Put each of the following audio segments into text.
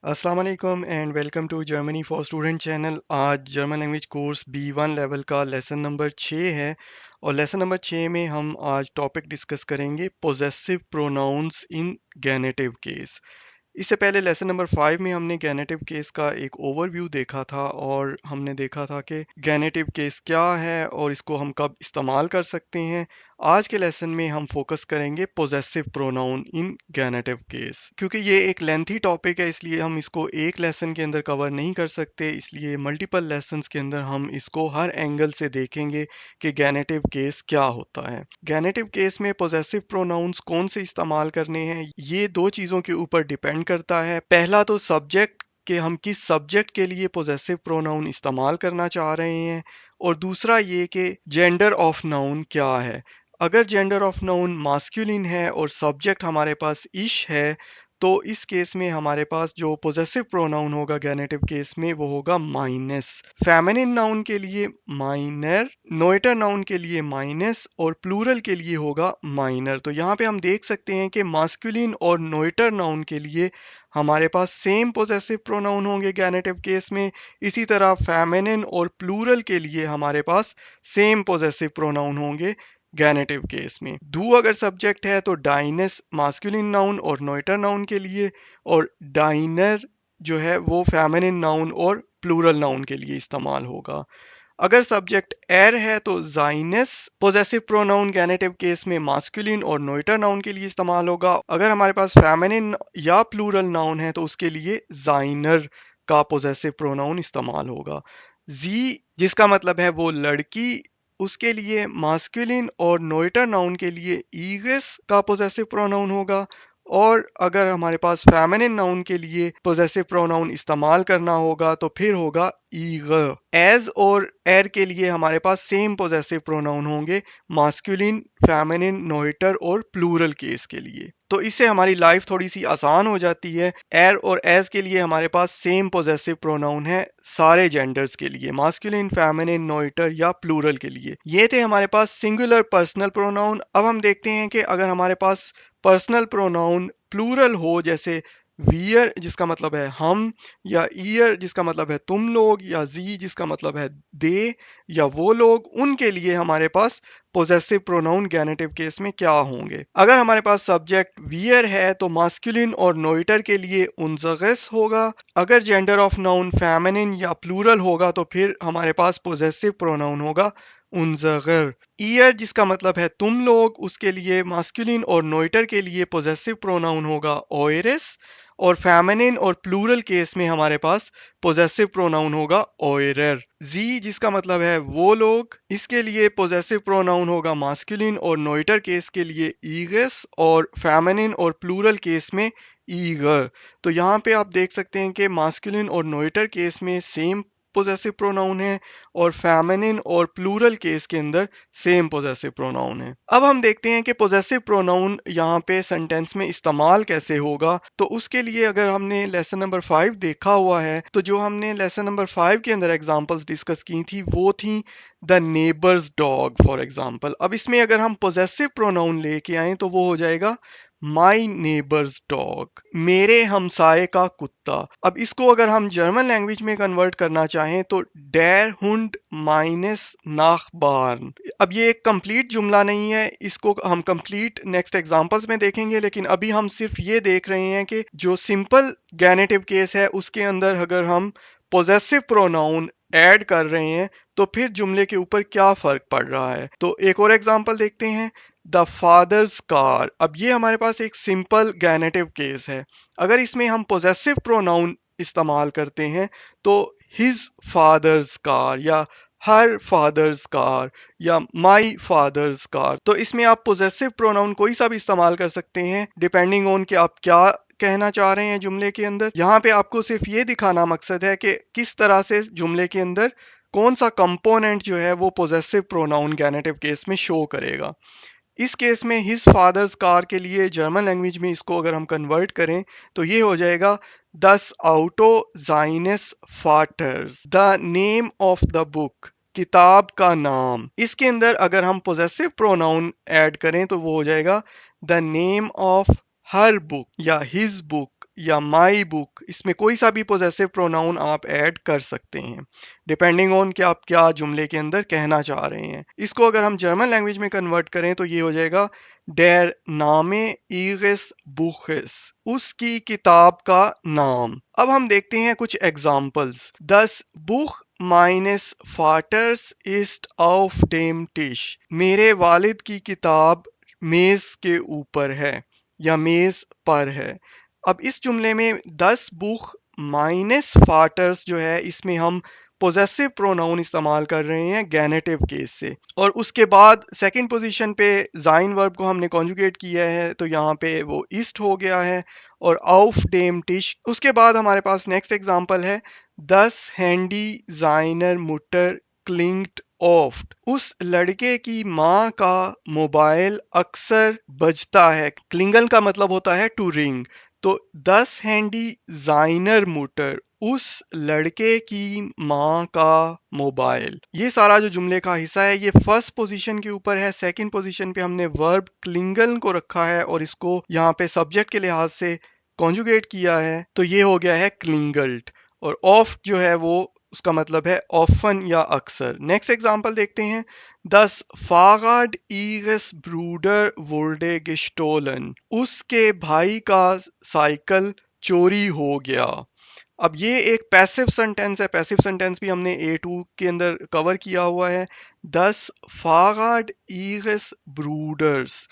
अस्सलाम वालेकुम and welcome to Germany for student channel. आज German language course B1 level का लेसन नंबर 6 है और लेसन नंबर 6 में हम आज टॉपिक डिस्कस करेंगे possessive pronouns in genitive case. इससे पहले लेसन नंबर 5 में हमने गेनेटिव केस का एक ओवरव्यू देखा था और हमने देखा था कि गेनेटिव केस क्या है और इसको हम कब इस्तेमाल कर सकते हैं। आज के लेसन में हम फोकस करेंगे पोजेसिव प्रोनाउन इन गेनेटिव केस। क्योंकि ये एक लेंथी टॉपिक है इसलिए हम इसको एक लेसन के अंदर कवर नहीं कर सकते, इसलिए मल्टीपल लेसन्स के अंदर हम इसको हर एंगल से देखेंगे कि गेनेटिव केस क्या होता है। गेनेटिव केस में पोजेसिव प्रोनाउंस कौन से इस्तेमाल करने हैं, ये दो चीज़ों के ऊपर डिपेंड करता है। पहला तो सब्जेक्ट कि हम किस सब्जेक्ट के लिए पोजेसिव प्रोनाउन इस्तेमाल करना चाह रहे हैं, और दूसरा ये कि जेंडर ऑफ नाउन क्या है। अगर जेंडर ऑफ नाउन मास्कुलिन है और सब्जेक्ट हमारे पास इश है, तो इस केस में हमारे पास जो पोजेसिव प्रोनाउन होगा गेनेटिव केस में वो होगा माइनस। फेमिनिन नाउन के लिए माइनर, नोएटर नाउन के लिए माइनस और प्लूरल के लिए होगा माइनर। तो यहाँ पे हम देख सकते हैं कि मास्कुलिन और नोएटर नाउन के लिए हमारे पास सेम पोजेसिव प्रोनाउन होंगे गेनेटिव केस में। इसी तरह फेमिनिन और प्लूरल के लिए हमारे पास सेम पोजेसिव प्रोनाउन होंगे गेनेटिव केस में। डू अगर सब्जेक्ट है तो डाइनस मास्कुलिन नाउन और नोएटर नाउन के लिए, और डाइनर जो है वो फेमिनिन नाउन और प्लूरल नाउन के लिए इस्तेमाल होगा। अगर सब्जेक्ट एर है तो जाइनस पोजेसिव प्रोनाउन गेनेटिव केस में मास्कुलिन और नोएटर नाउन के लिए इस्तेमाल होगा। अगर हमारे पास फेमिनिन या प्लूरल नाउन है तो उसके लिए जाइनर का पोजेसिव प्रोनाउन इस्तेमाल होगा। जी जिसका मतलब है वो लड़की, उसके लिए मास्कुलिन और नोएटर नाउन के लिए ईगस का पोजेसिव प्रोनाउन होगा। और अगर हमारे पास फेमिनिन नाउन के लिए पोजेसिव प्रोनाउन इस्तेमाल करना होगा तो फिर होगा ईगर। एज और एर के लिए हमारे पास सेम पोजेसिव प्रोनाउन होंगे मास्कुलिन, फेमिनिन, नोएटर और प्लूरल केस के लिए। तो इससे हमारी लाइफ थोड़ी सी आसान हो जाती है। एर और एज के लिए हमारे पास सेम पोजेसिव प्रोनाउन है सारे जेंडर्स के लिए, मास्कुलिन, फेमिनिन, नोएटर या प्लूरल के लिए। ये थे हमारे पास सिंगुलर पर्सनल प्रोनाउन। अब हम देखते हैं कि अगर हमारे पास पर्सनल प्रोनाउन प्लूरल हो, जैसे वियर जिसका मतलब है हम, या ईयर जिसका मतलब है तुम लोग, या जी जिसका मतलब है दे या वो लोग, उनके लिए हमारे पास पोजेसिव प्रोनाउन गेनेटिव केस में क्या होंगे। अगर हमारे पास सब्जेक्ट वियर है तो मास्कुलिन और नोएटर के लिए उनजगस होगा। अगर जेंडर ऑफ नाउन फेमिनिन या प्लूरल होगा तो फिर हमारे पास पोजेसिव प्रोनाउन होगा उनजगर। ईयर जिसका मतलब है तुम लोग, उसके लिए मास्कुलिन और नोएटर के लिए पोजेसिव प्रोनाउन होगा ओयरस, और फेमिनिन और प्लूरल केस में हमारे पास पोजेसिव प्रोनाउन होगा ओयरर। जी जिसका मतलब है वो लोग, इसके लिए पोजेसिव प्रोनाउन होगा मास्कुलिन और नोएटर केस के लिए ईगस, और फेमिनिन और प्लूरल केस में ईगर। तो यहाँ पे आप देख सकते हैं कि मास्कुलिन और नोएटर केस में सेम पोजेसिव प्रोनाउन है और फेमिनिन और प्लूरल केस के अंदर सेम पोजेसिव प्रोनाउन है। अब हम देखते हैं कि पोजेसिव प्रोनाउन यहाँ पे सेंटेंस में इस्तेमाल कैसे होगा। तो उसके लिए अगर हमने लेसन नंबर 5 देखा हुआ है, तो जो हमने लेसन नंबर 5 के अंदर एग्जांपल्स डिस्कस की थी वो थी the neighbours dog for example. अब इसमें अगर हम पोजेसिव प्रोनाउन लेके आए तो वो हो जाएगा माई नेबर्स डॉग, मेरे हमसाए का कुत्ता। अब इसको अगर हम जर्मन लैंग्वेज में कन्वर्ट करना चाहें तो डेर हुंड माइनस नाखबार्न। अब ये एक कंप्लीट जुमला नहीं है, इसको हम कंप्लीट नेक्स्ट एग्जांपल्स में देखेंगे, लेकिन अभी हम सिर्फ ये देख रहे हैं कि जो सिंपल गेनेटिव केस है उसके अंदर अगर हम पोजेसिव प्रोनाउन ऐड कर रहे हैं तो फिर जुमले के ऊपर क्या फर्क पड़ रहा है। तो एक और एग्जांपल देखते हैं, द फादर्स कार। अब ये हमारे पास एक सिंपल गेनेटिव केस है। अगर इसमें हम पोजेसिव प्रोनाउन इस्तेमाल करते हैं तो हिज फादर्स कार या हर फादर्स कार या माई फादर्स कार। तो इसमें आप पोजेसिव प्रोनाउन कोई सा भी इस्तेमाल कर सकते हैं डिपेंडिंग ऑन कि आप क्या कहना चाह रहे हैं जुमले के अंदर। यहाँ पे आपको सिर्फ ये दिखाना मकसद है कि किस तरह से जुमले के अंदर कौन सा कंपोनेंट जो है वो पोजेसिव प्रोनाउन गेनेटिव केस में शो करेगा। इस केस में हिज फादर्स कार के लिए जर्मन लैंग्वेज में इसको अगर हम कन्वर्ट करें तो ये हो जाएगा दस आउटो जाइनस फाटर्स, the name of the book, किताब का नाम। इसके अंदर अगर हम पोजेसिव प्रोनाउन ऐड करें तो वो हो जाएगा the name of her book या हिज बुक, या माई बुक, इसमें कोई सा भी पोजेसिव प्रोनाउन आप ऐड कर सकते हैं डिपेंडिंग ऑन कि आप क्या जुमले के अंदर कहना चाह रहे हैं। इसको अगर हम जर्मन लैंग्वेज में कन्वर्ट करें तो ये हो जाएगा डेर नामे ईगेस बुखिस, उसकी किताब का नाम। अब हम देखते हैं कुछ एग्जाम्पल्स। दस बुख माइनस फाटर्स इस्ट ऑफ डेम टिश, मेरे वालिद की किताब मेज के ऊपर है या मेज पर है। अब इस जुमले में 10 बुख माइनस फाटर्स जो है, इसमें हम पोजेसिव प्रोनाउन इस्तेमाल कर रहे हैं गैनेटिव केस से, और उसके बाद सेकंड पोजीशन पे जाइन वर्ब को हमने कॉन्जुगेट किया है तो यहाँ पे वो ईस्ट हो गया है और आउफ डेम टिश। उसके बाद हमारे पास नेक्स्ट एग्जांपल है दस हैंडी जाइनर मुटर क्लिंग्ड ऑफ, उस लड़के की माँ का मोबाइल अक्सर बजता है। क्लिंगल का मतलब होता है टू रिंग। तो दस हैंडी जाइनर मुटर, उस लड़के की माँ का मोबाइल। ये सारा जो जुमले का हिस्सा है ये फर्स्ट पोजीशन के ऊपर है। सेकंड पोजीशन पे हमने वर्ब क्लिंगल को रखा है और इसको यहाँ पे सब्जेक्ट के लिहाज से कॉन्जुगेट किया है, तो ये हो गया है क्लिंगल्ड। और ऑफ जो है वो उसका मतलब है ऑफन या अक्सर। नेक्स्ट एग्जांपल देखते हैं। दस फागाड ईगस ब्रूडर वुर्डे गेस्टोलन, उसके भाई का साइकिल चोरी हो गया। अब ये एक पैसिव सेंटेंस है। पैसिव सेंटेंस भी हमने A2 के अंदर कवर किया हुआ है। दस फागाड ईगस ब्रूडर्स,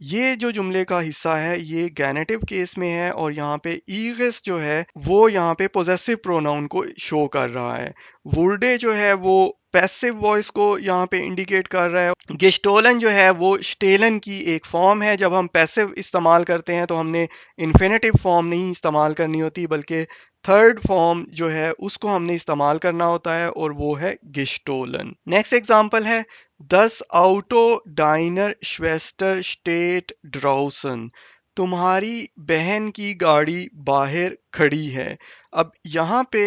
ये जो जुमले का हिस्सा है ये गैनेटिव केस में है और यहाँ पे ईगस जो है वो यहाँ पे पोजेसिव प्रोनाउन को शो कर रहा है। वुल्डे जो है वो पैसिव वॉइस को यहाँ पे इंडिकेट कर रहा है। गेस्टोलन जो है वो स्टेलन की एक फॉर्म है। जब हम पैसिव इस्तेमाल करते हैं तो हमने इन्फिनेटिव फॉर्म नहीं इस्तेमाल करनी होती बल्कि थर्ड फॉर्म जो है उसको हमने इस्तेमाल करना होता है और वो है गेस्टोलन। नेक्स्ट एग्जांपल है दस आउटो डाइनर श्वेस्टर स्टेट ड्राउसन, तुम्हारी बहन की गाड़ी बाहर खड़ी है। अब यहाँ पे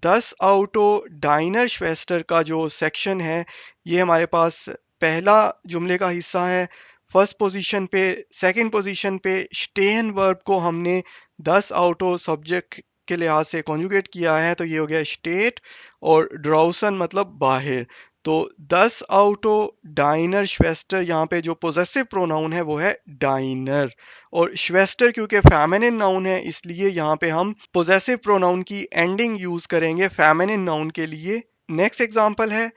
10 आउटो डाइनर श्वेस्टर का जो सेक्शन है ये हमारे पास पहला जुमले का हिस्सा है। फर्स्ट पोजीशन पे, सेकंड पोजीशन पे स्टेन वर्ब को हमने 10 आउटो सब्जेक्ट के लिहाज से कॉन्जुगेट किया है तो ये हो गया स्टेट, और ड्राउसन मतलब बाहर। तो 10 आउटो डाइनर श्वेस्टर, यहाँ पे जो पोजेसिव प्रोनाउन है वो है डाइनर, और श्वेस्टर क्योंकि फेमिनिन नाउन है इसलिए यहाँ पे हम पोजेसिव प्रोनाउन की एंडिंग यूज करेंगे फेमिनिन नाउन के लिए। नेक्स्ट एग्जांपल है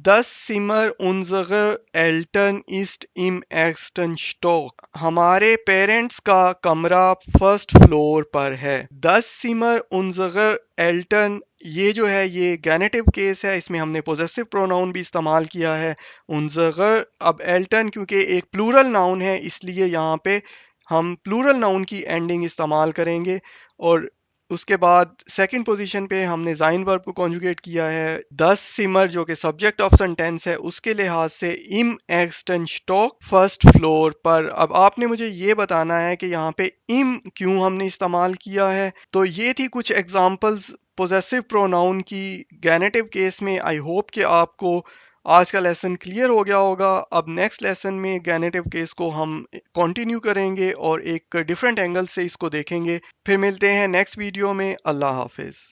दस सिमर उनजगर एल्टन ईस्ट इम एक्सटन स्टॉक, हमारे पेरेंट्स का कमरा फर्स्ट फ्लोर पर है। दस सिमर उनजगर एल्टन, ये जो है ये गैनेटिव केस है, इसमें हमने पोजेसिव प्रोनाउन भी इस्तेमाल किया है उनजगर। अब एल्टन क्योंकि एक प्लूरल नाउन है इसलिए यहाँ पे हम प्लूरल नाउन की एंडिंग इस्तेमाल करेंगे। और उसके बाद सेकंड पोजीशन पे हमने जाइन वर्ब को कॉन्जुगेट किया है। दस सिमर जो कि सब्जेक्ट ऑफ सेंटेंस है उसके लिहाज से इम एक्सटन स्टॉक फर्स्ट फ्लोर पर। अब आपने मुझे ये बताना है कि यहाँ पे इम क्यों हमने इस्तेमाल किया है। तो ये थी कुछ एग्जांपल्स पोजेसिव प्रोनाउन की गैनेटिव केस में। आई होप कि आपको आज का लेसन क्लियर हो गया होगा। अब नेक्स्ट लेसन में गैनेटिव केस को हम कंटिन्यू करेंगे और एक डिफरेंट एंगल से इसको देखेंगे। फिर मिलते हैं नेक्स्ट वीडियो में। अल्लाह हाफिज।